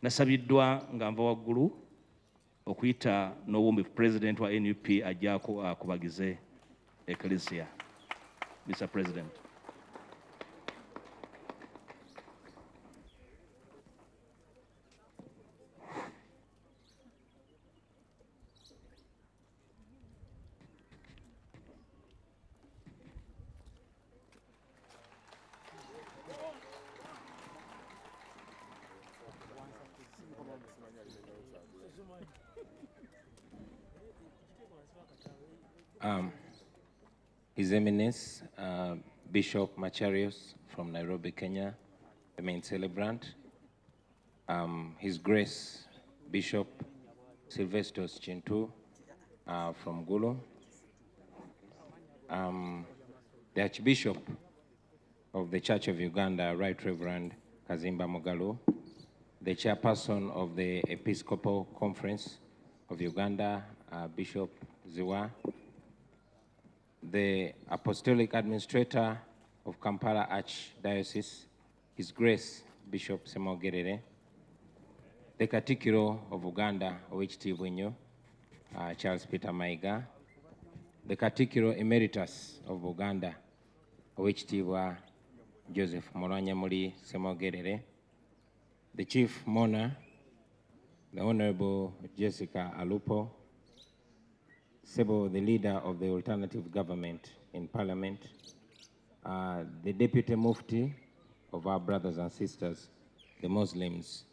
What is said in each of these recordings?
Nasabiddwa nga nva waggulu okuyita n'obuwumbi president wa NUP ajjaako akubagize Ecclesia. Mr. President. His Eminence, Bishop Macharios from Nairobi, Kenya, the main celebrant. His Grace, Bishop Sylvestus Chintu from Gulu. The Archbishop of the Church of Uganda, Right Reverend Kazimba Mugalu. The Chairperson of the Episcopal Conference of Uganda, Bishop Ziwa. The Apostolic Administrator of Kampala Archdiocese, His Grace Bishop Semogerere, the Katikiro of Uganda, O.H.T. Bwinyo, Charles Peter Maiga, the Katikiro Emeritus of Uganda, O.H.T. Joseph Moranyamuli Semogerere, the Chief Mourner, the Honorable Jessica Alupo, Sebo, the leader of the alternative government in Parliament, the Deputy Mufti of our brothers and sisters, the Muslims,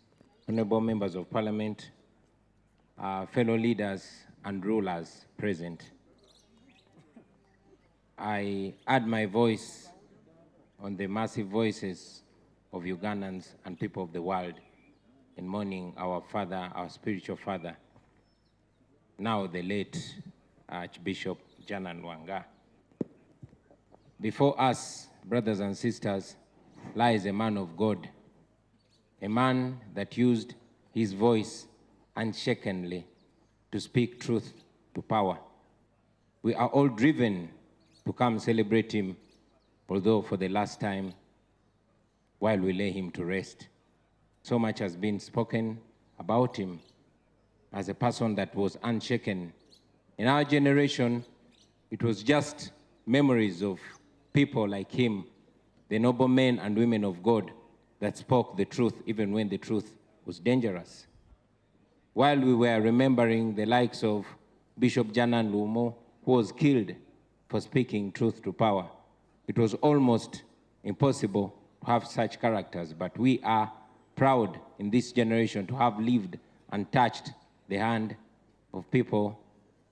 honorable members of Parliament, fellow leaders and rulers present. I add my voice on the massive voices of Ugandans and people of the world in mourning our father, our spiritual father, now the late Archbishop Janan Wanga. Before us, brothers and sisters, lies a man of God, a man that used his voice unshakenly to speak truth to power. We are all driven to come celebrate him, although for the last time, while we lay him to rest. So much has been spoken about him as a person that was unshaken. In our generation, it was just memories of people like him, the noble men and women of God that spoke the truth even when the truth was dangerous. While we were remembering the likes of Bishop Janan Lumo, who was killed for speaking truth to power, it was almost impossible to have such characters, but we are proud in this generation to have lived and touched the hand of people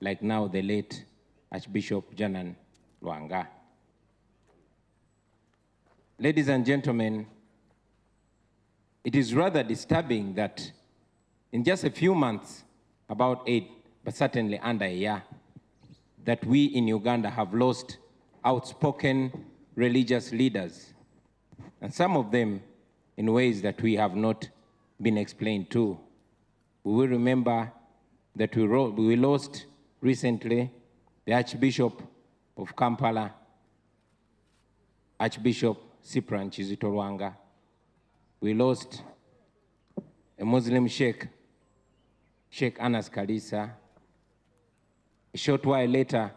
like now the late Archbishop Janan Lwanga. Ladies and gentlemen, it is rather disturbing that in just a few months, about 8, but certainly under a year, that we in Uganda have lost outspoken religious leaders, and some of them in ways that we have not been explained to. We will remember that we lost recently the Archbishop of Kampala, Archbishop Cyprian Kizito Lwanga. We lost a Muslim sheikh, Sheikh Anas Kalisa. A short while later,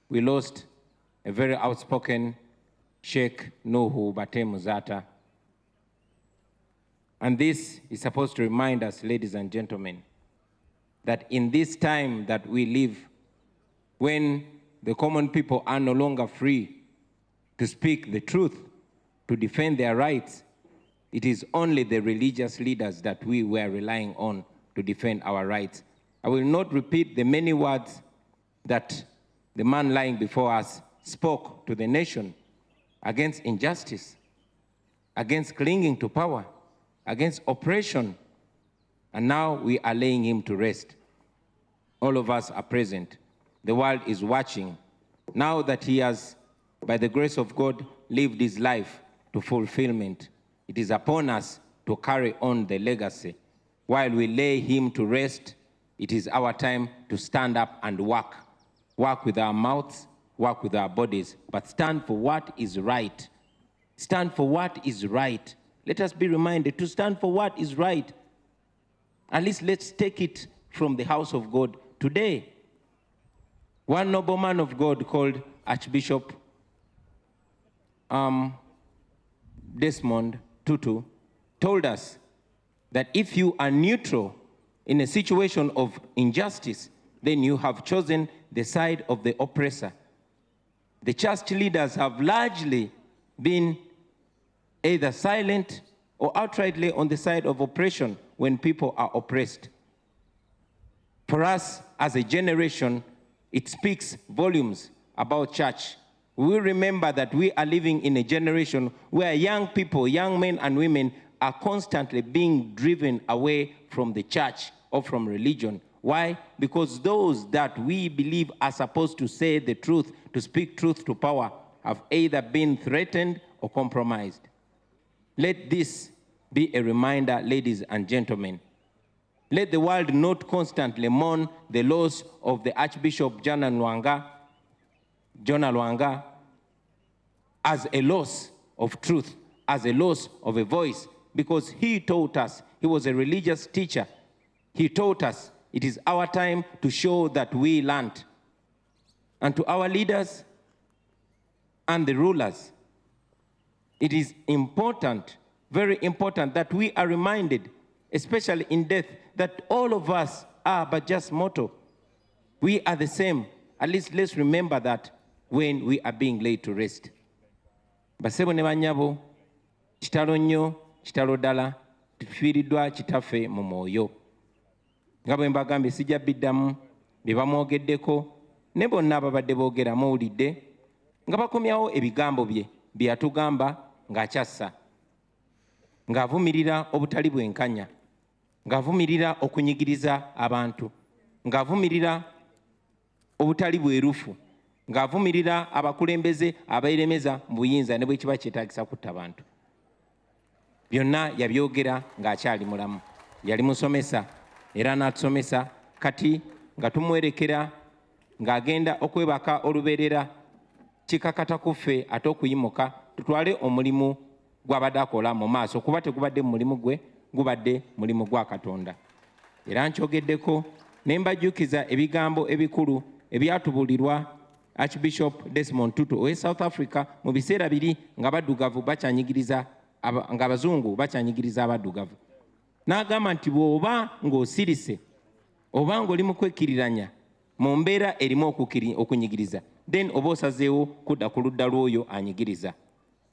we lost a very outspoken Sheikh Nuhu Batem Zata. And this is supposed to remind us, ladies and gentlemen, that in this time that we live, when the common people are no longer free to speak the truth, to defend their rights, it is only the religious leaders that we were relying on to defend our rights. I will not repeat the many words that the man lying before us spoke to the nation against injustice, against clinging to power, against oppression, and now we are laying him to rest. All of us are present. The world is watching. Now that he has, by the grace of God, lived his life to fulfillment, it is upon us to carry on the legacy. While we lay him to rest, it is our time to stand up and work. Work with our mouths, work with our bodies, but stand for what is right. Stand for what is right. Let us be reminded to stand for what is right. At least let's take it from the house of God today. One noble man of God called Archbishop Desmond Tutu told us that if you are neutral in a situation of injustice, then you have chosen the side of the oppressor. The church leaders have largely been either silent or outrightly on the side of oppression when people are oppressed. For us as a generation, it speaks volumes about church. We will remember that we are living in a generation where young people, young men and women, are constantly being driven away from the church or from religion. Why? Because those that we believe are supposed to say the truth, to speak truth to power, have either been threatened or compromised. Let this be a reminder, ladies and gentlemen. Let the world not constantly mourn the loss of the Archbishop Jonah Lwanga as a loss of truth, as a loss of a voice, because he taught us, he was a religious teacher. He taught us it is our time to show that we learned. And to our leaders and the rulers, it is important, very important, that we are reminded, especially in death, that all of us are but just mortal. We are the same. At least let's remember that when we are being laid to rest. Basebo ne banyabo, kitalo nnyo, kitalo ddala, tufiiriddwa kitaffe mu mwoyo. Nga bwe mbagambye sijja biddamu bye bamwogeddeko, ne bonna ababadde boogera muwulidde, nga bakomyawo ebigambo bye bye yatugamba ng'akyassa, ng'avumirira obutali bwenkanya, ng'avumirira okunyigiriza abantu, ng'avumirira obutali bwerufu, ng'avumirira abakulembeze abeeremeza mu buyinza ne bwe kiba kyetaagisa kutta abantu. Byonna yabyogera ng'akyali mulamu. Yali musomesa era n'atusomesa, kati nga tumwerekera ng'agenda okwebaka olubeerera, kikakata ku ffe ate okuyimuka tutwale omulimu gw'abadde akola mu maaso, kuba tegubadde mu mulimu gwe, gubadde mulimu gwa Katonda. Era nkyogeddeko ne mbajjukiza ebigambo ebikulu ebyatubulirwa Archbishop Desmond Tutu owe South Africa mu biseera biri ng'abaddugavu bakyanyigiriza, ng'abazungu bakyanyigiriza abaddugavu. N'agamba nti bw'oba ng'osirise oba ng'oli mu kwekkiriranya mu mbeera erimu okunyigiriza, then oba osazeewo kudda ku ludda lw'oyo anyigiriza.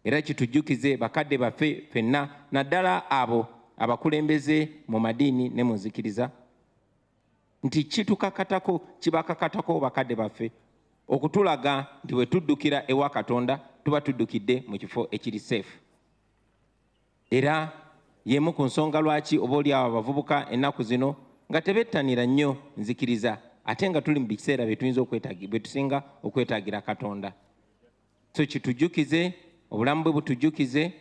Era kitujjukize bakadde baffe ffenna, naddala abo abakulembeze mu madiini ne mu nzikiriza, nti kitukakatako, kibakakatako bakadde baffe okutulaga nti bwe tuddukira ewa Katonda tuba tuddukidde mu kifo ekiri safe. Era yemu ku nsonga lwaki oba oli abo abavubuka ennaku zino nga tebettanira nnyo nzikiriza, ate nga tuli mu biseera bye tusinga okwetaagira Katonda. So kitujjukize, obulamu bwe butujjukize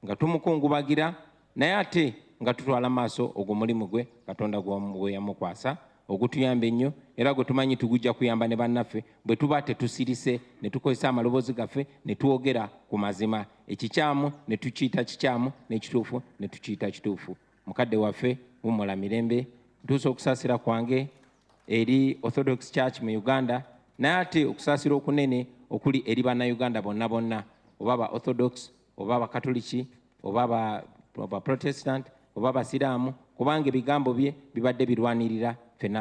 nga tumukungubagira, naye ate nga tutwala maaso ogwo mulimu gwe Katonda gwe yamukwasa, ogutuyamba ennyo era gwe tumanyi tugujja kuyamba ne bannaffe bwe tuba tetusirise ne tukozesa amaloboozi gaffe ne twogera ku mazima, ekikyamu ne tukiyita kikyamu, n'ekituufu ne tukiyita kituufu. Mukadde waffe wumula mirembe, ntuusa okusaasira kwange eri Orthodox Church mu Uganda, naye ate okusaasira okunene okuli eri bannayuganda bonna bonna, oba ba Orthodox oba Abakatoliki oba ba Protestant oba Abasiraamu, kubanga ebigambo bye bibadde birwanirira ffenna